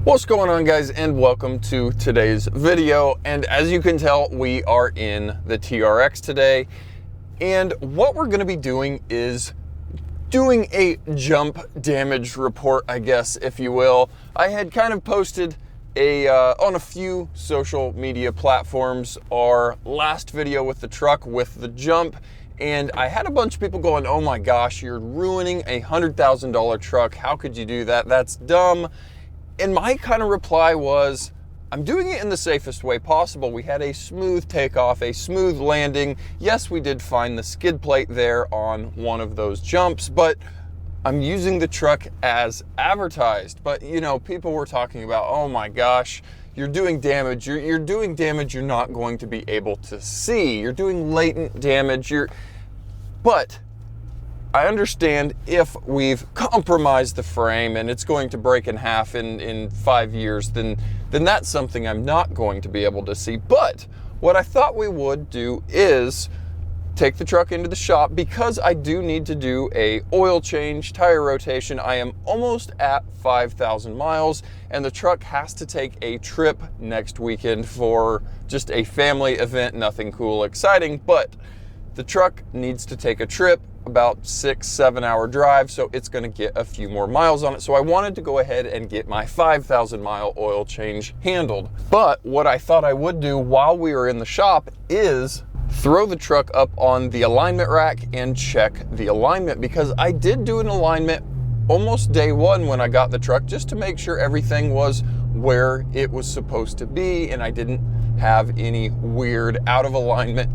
What's going on, guys, and welcome to today's video. And as you can tell, we are in the TRX today, and what we're going to be doing is doing a jump damage report, I guess, if you will. I had kind of posted on a few social media platforms our last video with the truck with the jump, and I had a bunch of people going, oh my gosh, you're ruining a $100,000 truck. How could you do that? That's dumb. And my kind of reply was, I'm doing it in the safest way possible. We had a smooth takeoff, a smooth landing. Yes, we did find the skid plate there on one of those jumps, but I'm using the truck as advertised. But you know, people were talking about, oh my gosh, you're doing damage. You're doing damage you're not going to be able to see. You're doing latent damage. But I understand if we've compromised the frame and it's going to break in half in 5 years, then that's something I'm not going to be able to see. But what I thought we would do is take the truck into the shop, because I do need to do a oil change, tire rotation. I am almost at 5,000 miles, and the truck has to take a trip next weekend for just a family event, nothing cool, exciting, but the truck needs to take a trip, about 6-7 hour drive, so it's going to get a few more miles on it. So I wanted to go ahead and get my 5,000 mile oil change handled. But what I thought I would do while we were in the shop is throw the truck up on the alignment rack and check the alignment, because I did do an alignment almost day one when I got the truck, just to make sure everything was where it was supposed to be and I didn't have any weird out of alignment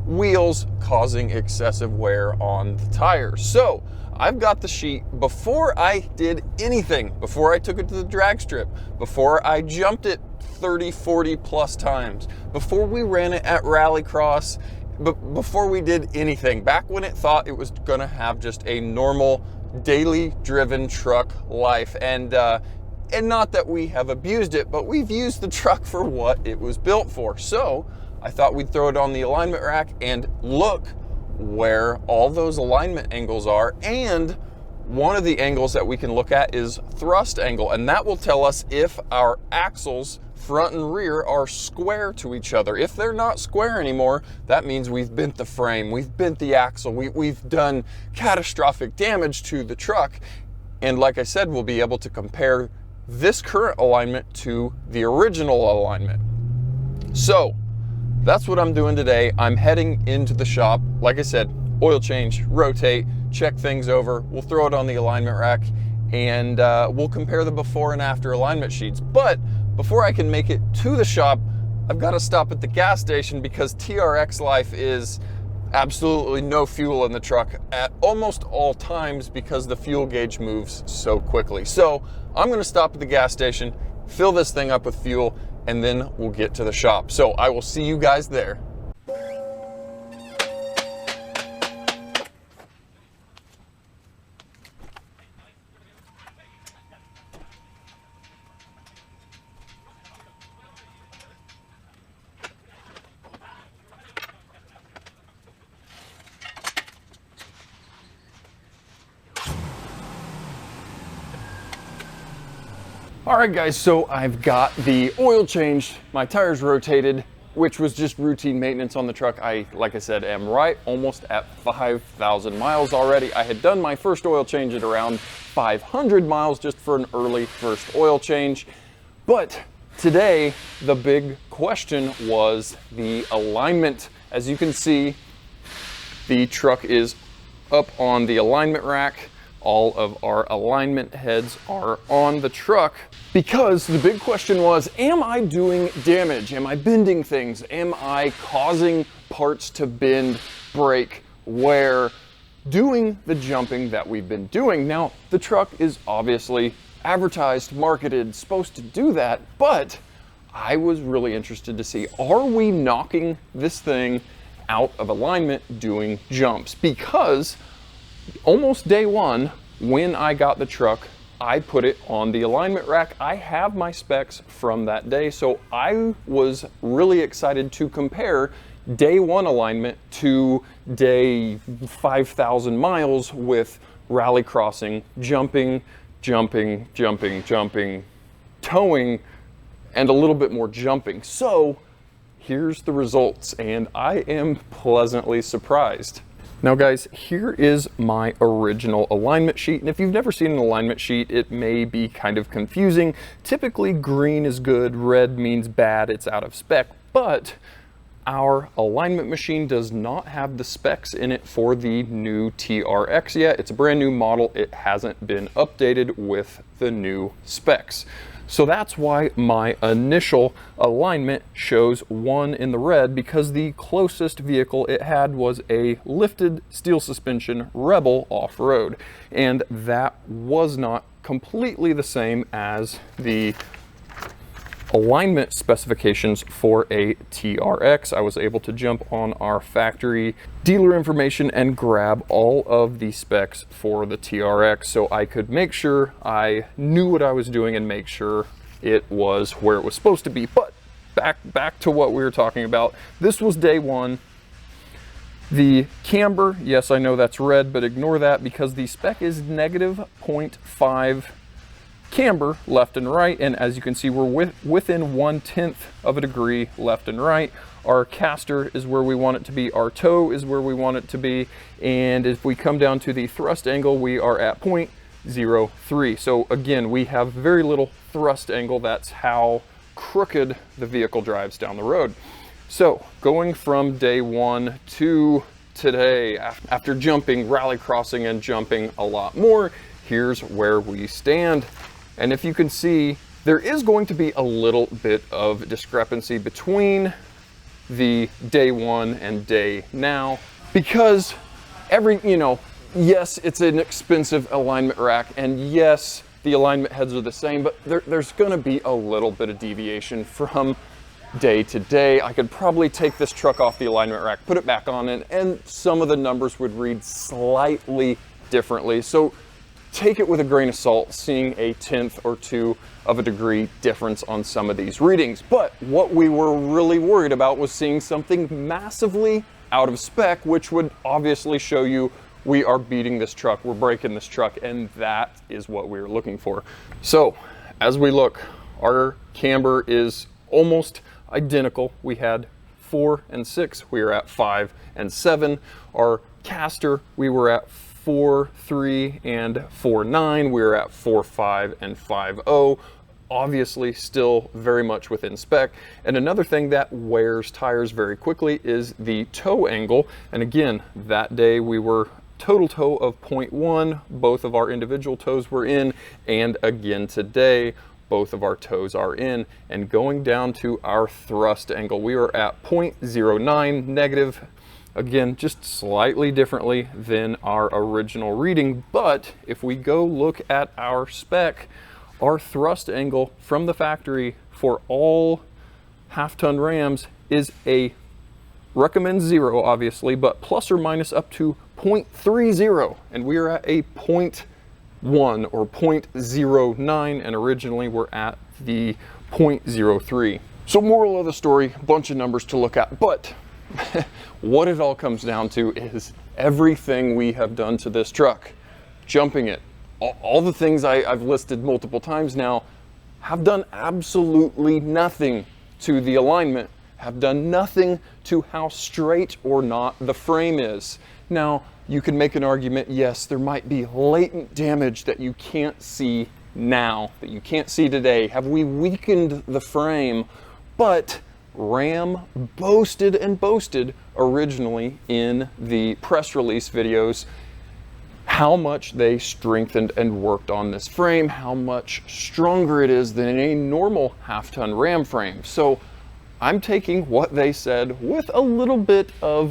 wheels causing excessive wear on the tires. So I've got the sheet. Before I did anything, before I took it to the drag strip, before I jumped it 30-40 plus times, before we ran it at rallycross, before we did anything, back when it thought it was gonna have just a normal daily driven truck life, and not that we have abused it, but we've used the truck for what it was built for. So I thought we'd throw it on the alignment rack and look where all those alignment angles are. And one of the angles that we can look at is thrust angle, and that will tell us if our axles, front and rear, are square to each other. If they're not square anymore, that means we've bent the frame, we've bent the axle, we've done catastrophic damage to the truck. And like I said, we'll be able to compare this current alignment to the original alignment. So that's what I'm doing today. I'm heading into the shop. Like I said, oil change, rotate, check things over. We'll throw it on the alignment rack, and we'll compare the before and after alignment sheets. But before I can make it to the shop, I've got to stop at the gas station, because TRX life is absolutely no fuel in the truck at almost all times, because the fuel gauge moves so quickly. So I'm going to stop at the gas station, fill this thing up with fuel, and then we'll get to the shop. So I will see you guys there. All right, guys, so I've got the oil changed, my tires rotated, which was just routine maintenance on the truck. Like I said, am right almost at 5,000 miles already. I had done my first oil change at around 500 miles just for an early first oil change. But today, the big question was the alignment. As you can see, the truck is up on the alignment rack. All of our alignment heads are on the truck, because the big question was, am I doing damage? Am I bending things? Am I causing parts to bend, break, wear, doing the jumping that we've been doing? Now, the truck is obviously advertised, marketed, supposed to do that, but I was really interested to see, are we knocking this thing out of alignment doing jumps? Because almost day one, when I got the truck, I put it on the alignment rack. I have my specs from that day, so I was really excited to compare day one alignment to day 5,000 miles with rally crossing, jumping, towing and a little bit more jumping. So here's the results, and I am pleasantly surprised. Now guys, here is my original alignment sheet, and if you've never seen an alignment sheet, it may be kind of confusing. Typically green is good, red means bad, it's out of spec, but our alignment machine does not have the specs in it for the new TRX yet. It's a brand new model. It hasn't been updated with the new specs. So that's why my initial alignment shows 1 in the red, because the closest vehicle it had was a lifted steel suspension Rebel off-road. And that was not completely the same as the alignment specifications for a TRX. I was able to jump on our factory dealer information and grab all of the specs for the TRX so I could make sure I knew what I was doing and make sure it was where it was supposed to be. But back to what we were talking about. This was day 1. The camber, yes, I know that's red, but ignore that because the spec is negative 0.5 camber left and right, and as you can see, we're within 1/10 of a degree left and right. Our caster is where we want it to be, our toe is where we want it to be, and if we come down to the thrust angle, we are at 0.03. So again, we have very little thrust angle. That's how crooked the vehicle drives down the road. So going from day 1 to today, after jumping, rallycrossing, and jumping a lot more, here's where we stand. And if you can see, there is going to be a little bit of discrepancy between the day 1 and day now, because yes, it's an expensive alignment rack, and yes, the alignment heads are the same, but there's gonna be a little bit of deviation from day to day. I could probably take this truck off the alignment rack, put it back on it, and some of the numbers would read slightly differently. So take it with a grain of salt, seeing a 1/10 or 2 of a degree difference on some of these readings. But what we were really worried about was seeing something massively out of spec, which would obviously show you we are beating this truck, we're breaking this truck, and that is what we were looking for. So as we look, our camber is almost identical. We had 4 and 6, we are at 5 and 7. Our caster, we were at 4.3 and 4.9. We're at 4.5 and 5.0. Obviously still very much within spec. And another thing that wears tires very quickly is the toe angle. And again, that day we were total toe of 0.1. Both of our individual toes were in. And again today, both of our toes are in. And going down to our thrust angle, we are at 0.09 negative. Again, just slightly differently than our original reading, but if we go look at our spec, our thrust angle from the factory for all half-ton Rams is a recommend 0, obviously, but plus or minus up to 0.30, and we are at a 0.1 or 0.09, and originally we're at the 0.03. So moral of the story, a bunch of numbers to look at, but what it all comes down to is everything we have done to this truck, jumping it, all the things I've listed multiple times now, have done absolutely nothing to the alignment, have done nothing to how straight or not the frame is. Now, you can make an argument, yes, there might be latent damage that you can't see now, that you can't see today. Have we weakened the frame? But Ram boasted and boasted originally in the press release videos how much they strengthened and worked on this frame, how much stronger it is than a normal half-ton Ram frame. So I'm taking what they said with a little bit of,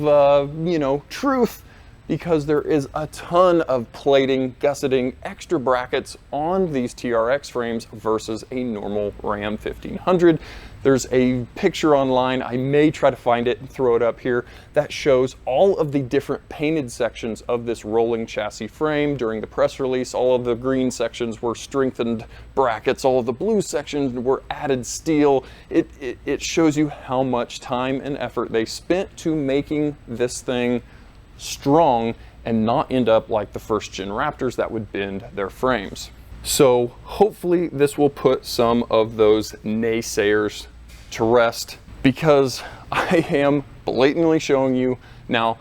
truth, because there is a ton of plating, gusseting, extra brackets on these TRX frames versus a normal Ram 1500. There's a picture online, I may try to find it and throw it up here, that shows all of the different painted sections of this rolling chassis frame during the press release. All of the green sections were strengthened brackets, all of the blue sections were added steel. It shows you how much time and effort they spent to making this thing strong and not end up like the first gen Raptors that would bend their frames. So hopefully this will put some of those naysayers to rest, because I am blatantly showing you now.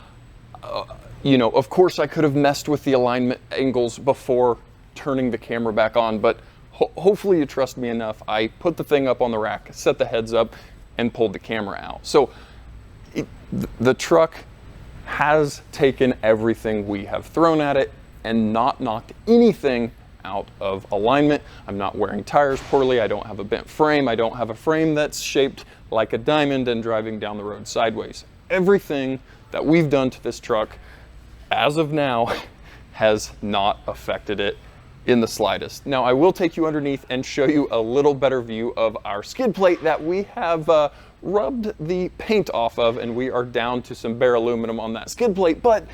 You know, of course I could have messed with the alignment angles before turning the camera back on, but hopefully you trust me enough. I put the thing up on the rack, set the heads up, and pulled the camera out. So the truck has taken everything we have thrown at it and not knocked anything out of alignment. I'm not wearing tires poorly. I don't have a bent frame. I don't have a frame that's shaped like a diamond and driving down the road sideways. Everything that we've done to this truck as of now has not affected it in the slightest. Now I will take you underneath and show you a little better view of our skid plate that we have rubbed the paint off of, and we are down to some bare aluminum on that skid plate. But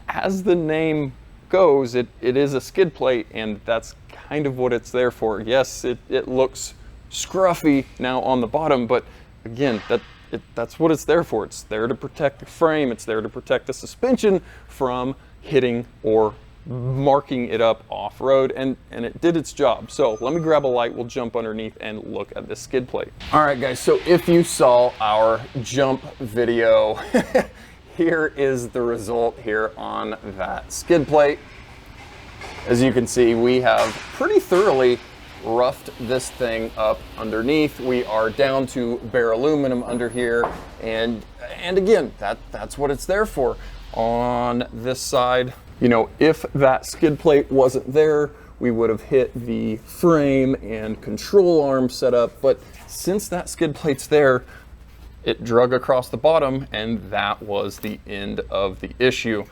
as the name goes, it is a skid plate, and that's kind of what it's there for. Yes, it looks scruffy now on the bottom, but again, that's what it's there for. It's there to protect the frame. It's there to protect the suspension from hitting or marking it up off-road, and it did its job. So let me grab a light, we'll jump underneath and look at this skid plate. All right guys, so if you saw our jump video, here is the result here on that skid plate. As you can see, we have pretty thoroughly roughed this thing up underneath. We are down to bare aluminum under here, and again, that's what it's there for. On this side, you know, if that skid plate wasn't there, we would have hit the frame and control arm setup, but since that skid plate's there, it drug across the bottom, and that was the end of the issue.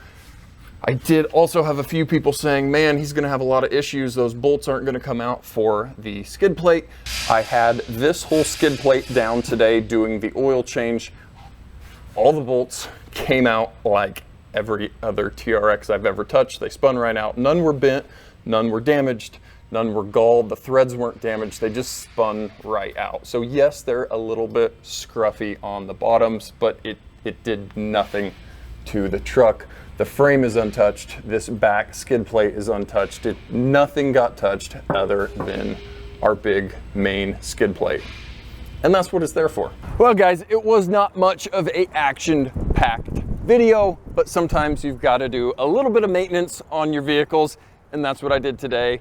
I did also have a few people saying, man, he's gonna have a lot of issues. Those bolts aren't gonna come out for the skid plate. I had this whole skid plate down today doing the oil change. All the bolts came out like every other TRX I've ever touched. They spun right out. None were bent, none were damaged, none were galled. The threads weren't damaged. They just spun right out. So yes, they're a little bit scruffy on the bottoms, but it did nothing to the truck. The frame is untouched. This back skid plate is untouched. Nothing got touched other than our big main skid plate. And that's what it's there for. Well guys, it was not much of a action-packed video, but sometimes you've got to do a little bit of maintenance on your vehicles, and that's what I did today.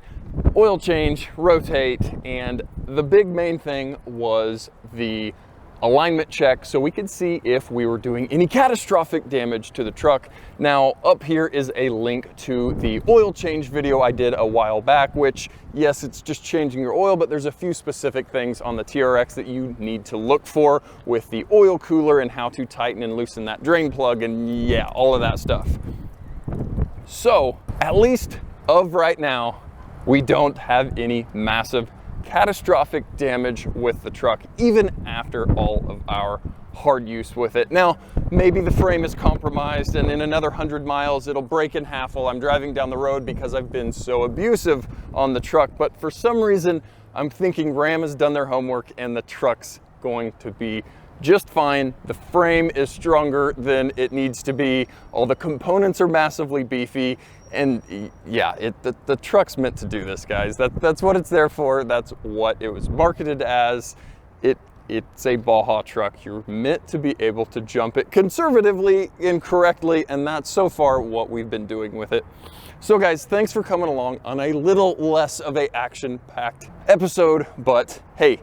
Oil change, rotate, and the big main thing was the alignment check so we could see if we were doing any catastrophic damage to the truck. Now up here is a link to the oil change video I did a while back, which yes, it's just changing your oil, but there's a few specific things on the TRX that you need to look for with the oil cooler and how to tighten and loosen that drain plug, and yeah, all of that stuff. So at least of right now, we don't have any massive catastrophic damage with the truck, even after all of our hard use with it. Now, maybe the frame is compromised and in another 100 miles it'll break in half while I'm driving down the road because I've been so abusive on the truck, but for some reason I'm thinking Ram has done their homework and the truck's going to be just fine. The frame is stronger than it needs to be. All the components are massively beefy. And yeah, the truck's meant to do this, guys. That's what it's there for. That's what it was marketed as. It's a Baja truck. You're meant to be able to jump it conservatively and correctly, and that's so far what we've been doing with it. So guys, thanks for coming along on a little less of a action-packed episode, but hey,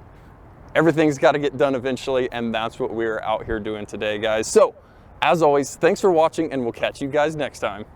everything's got to get done eventually, and that's what we're out here doing today, guys. So as always, thanks for watching, and we'll catch you guys next time.